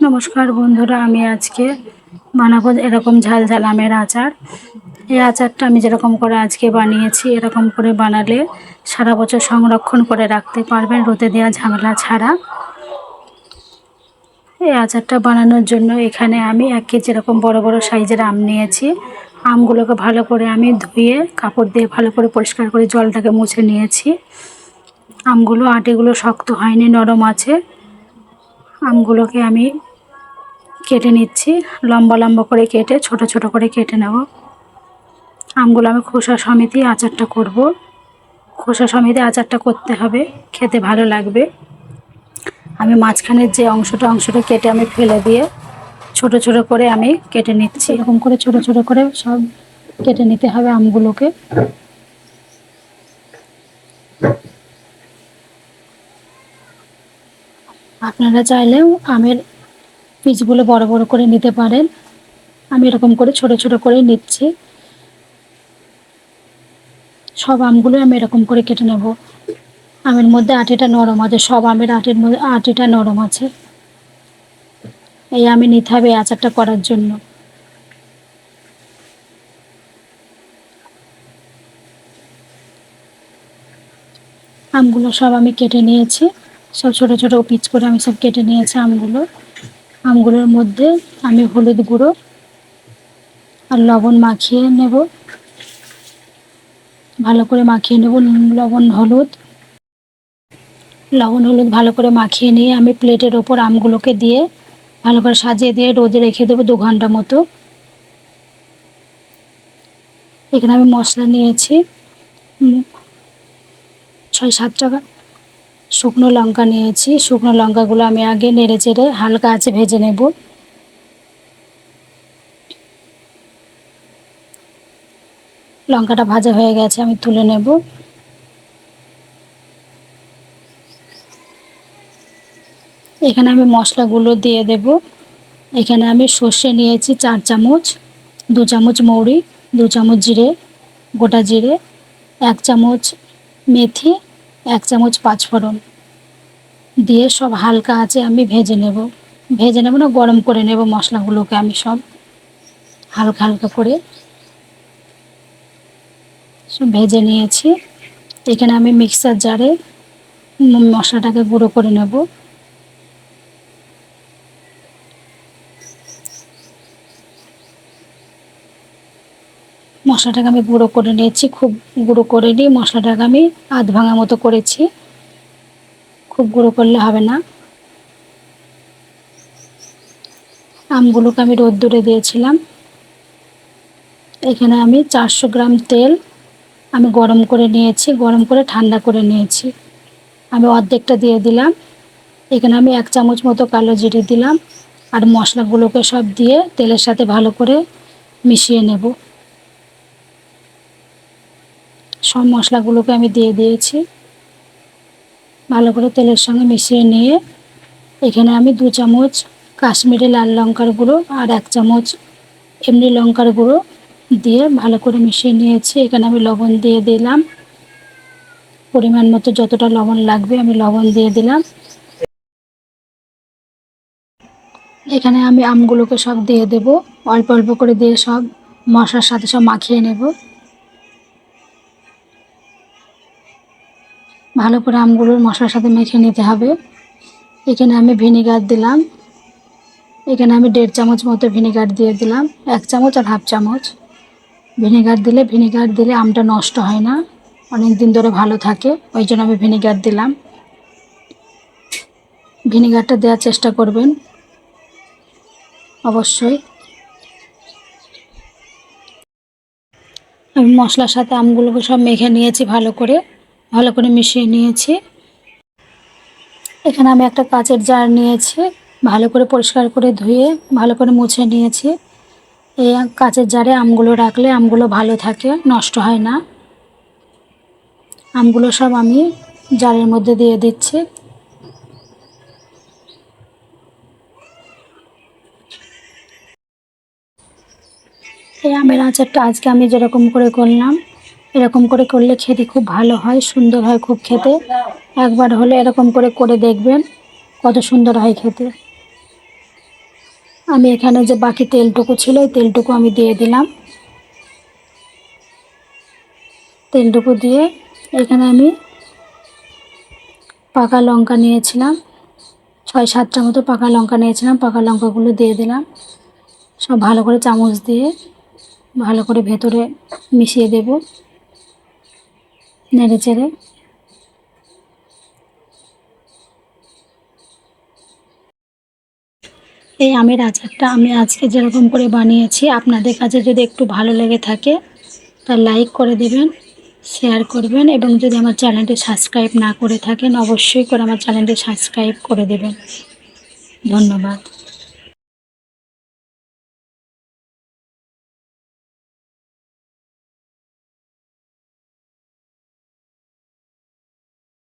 নমস্কার বন্ধুরা, আমি আজকে বানাবো এরকম ঝাল ঝাল আমের আচার। এই আচারটা আমি যেরকম করে আজকে বানিয়েছি, এরকম করে বানালে সারা বছর সংরক্ষণ করে রাখতে পারবেন রোদে দেওয়া ঝামেলা ছাড়া। এই আচারটা বানানোর জন্য এখানে আমি 1 কেজি এরকম বড় বড় সাইজের আম নিয়েছি। আমগুলোকে ভালো করে আমি ধুয়ে কাপড় দিয়ে ভালো করে পরিষ্কার করে জলটাকে মুছে নিয়েছি। আমগুলো আটিগুলো শক্ত হয়নি, নরম আছে। আমগুলোকে আমি কেটে নিচ্ছি, লম্বা লম্বা করে কেটে ছোট ছোট করে কেটে নেব। আমগুলো আমি খোসা সমেত আচারটা করব। খোসা সমেত আচারটা করতে হবে, খেতে ভালো লাগবে। আমি মাঝখানের যে অংশটা কেটে আমি ফেলে দিয়ে ছোট ছোট করে আমি কেটে নিচ্ছি। এরকম করে ছোট ছোট করে সব কেটে নিতে হবে আমগুলোকে। আপনারা চাইলেও আমের পিসগুলো বড় বড় করে নিতে পারেন। আমি এরকম করে ছোট ছোট করে নিচ্ছি। সব আমগুলো আমি এরকম করে কেটে নেব। আমের মধ্যে আটিটা নরম আছে, সব আমের আটির মধ্যে আটিটা নরম আছে। এই আমি নিতে হবে আচারটা করার জন্য। আমগুলো সব আমি কেটে নিয়েছি, সব ছোট ছোট পিস করে আমি সব কেটে নিয়েছি আমগুলোর মধ্যে আমি হলুদ গুঁড়ো আর লবণ মাখিয়ে নেব। ভালো করে মাখিয়ে নেব। লবণ হলুদ ভালো করে মাখিয়ে নিয়ে আমি প্লেটের ওপর আমগুলোকে দিয়ে ভালো করে সাজিয়ে দিয়ে রোদে রেখে দেবো 2 ঘন্টা মতো। এখানে আমি মশলা নিয়েছি 6-7টা শুকনো লঙ্কা নিয়েছি। শুকনো লঙ্কাগুলো আমি আগে নেড়ে চেড়ে হালকা আঁচে ভেজে নেব। লঙ্কাটা ভাজা হয়ে গেছে, আমি তুলে নেব। এখানে আমি মশলাগুলো দিয়ে দেব। এখানে আমি সর্ষে নিয়েছি 4 চামচ, 2 চামচ মৌরি, 2 চামচ জিরে, গোটা জিরে, 1 চামচ মেথি, 1 চামচ পাঁচফোড়ন দিয়ে সব হালকা আঁচে আমি ভেজে নেব না, গরম করে নেব। মশলাগুলোকে আমি সব হালকা হালকা করে সব ভেজে নিয়েছি। এখানে আমি মিক্সার জারে মশলাটাকে গুঁড়ো করে নেব। মশলাটাকে আমি গুঁড়ো করে নিয়েছি। খুব গুঁড়ো করে নিয়ে মশলাটাকে আমি আধ ভাঙা মতো করেছি, খুব গুঁড়ো করলে হবে না। আমগুলোকে আমি রোদ্দুরে দিয়েছিলাম। এখানে আমি 400 গ্রাম তেল আমি গরম করে নিয়েছি, গরম করে ঠান্ডা করে নিয়েছি। আমি অর্ধেকটা দিয়ে দিলাম। এখানে আমি 1 চামচ মতো কালো জিরে দিলাম আর মশলাগুলোকে সব দিয়ে তেলের সাথে ভালো করে মিশিয়ে নেব। সব মশলাগুলোকে আমি দিয়ে দিয়েছি, ভালো করে তেলের সঙ্গে মিশিয়ে নিয়ে এখানে আমি 2 চামচ কাশ্মীরি লাল লঙ্কার গুঁড়ো আর 1 চামচ এমনি লঙ্কার গুঁড়ো দিয়ে ভালো করে মিশিয়ে নিয়েছি। এখানে আমি লবণ দিয়ে দিলাম, পরিমাণ মতো যতটা লবণ লাগবে আমি লবণ দিয়ে দিলাম। এখানে আমি আমগুলোকে সব দিয়ে দেব, অল্প অল্প করে দিয়ে সব মশলার সাথে সব মাখিয়ে নেব। ভালো করে আমগুলোর মশলার সাথে মেখে নিতে হবে। এখানে আমি ভিনেগার দিলাম। এখানে আমি 1.5 চামচ মতো ভিনেগার দিয়ে দিলাম, 1 চামচ আর হাফ চামচ। ভিনেগার দিলে আমটা নষ্ট হয় না, অনেক দিন ধরে ভালো থাকে, ওই জন্য আমি ভিনেগার দিলাম। ভিনেগারটা দেওয়ার চেষ্টা করবেন অবশ্যই। আমি মশলার সাথে আমগুলোকে সব মেখে নিয়েছি, ভালো করে মিশিয়ে নিয়েছি। এখানে আমি একটা কাচের জার নিয়েছি, ভালো করে পরিষ্কার করে ধুয়ে ভালো করে মুছে নিয়েছি। এই কাচের জারে আমগুলো রাখলে আমগুলো ভালো থাকে, নষ্ট হয় না। আমগুলো সব আমি জারের মধ্যে দিয়ে দিচ্ছি। এই আমের আচারটা আজকে আমি যেরকম করে করলাম, এরকম করে করলে খেতে খুব ভালো হয়, সুন্দর হয় খুব খেতে। একবার হলে এরকম করে দেখবেন কত সুন্দর হয় খেতে। আমি এখানে যে বাকি তেলটুকু ছিল এই তেলটুকু আমি দিয়ে দিলাম। তেলটুকু দিয়ে এখানে আমি পাকা লঙ্কা নিয়েছিলাম, 6-7টা মতো পাকা লঙ্কা নিয়েছিলাম। পাকা লঙ্কাগুলো দিয়ে দিলাম। সব ভালো করে চামচ দিয়ে ভালো করে ভেতরে মিশিয়ে দেব, নেড়ে চেড়ে। এই আমের আচারটা আমি আজকে যেরকম করে বানিয়েছি, আপনাদের কাছে যদি একটু ভালো লেগে থাকে তা লাইক করে দেবেন, শেয়ার করবেন, এবং যদি আমার চ্যানেলটি সাবস্ক্রাইব না করে থাকেন অবশ্যই করে আমার চ্যানেলটি সাবস্ক্রাইব করে দেবেন। ধন্যবাদ।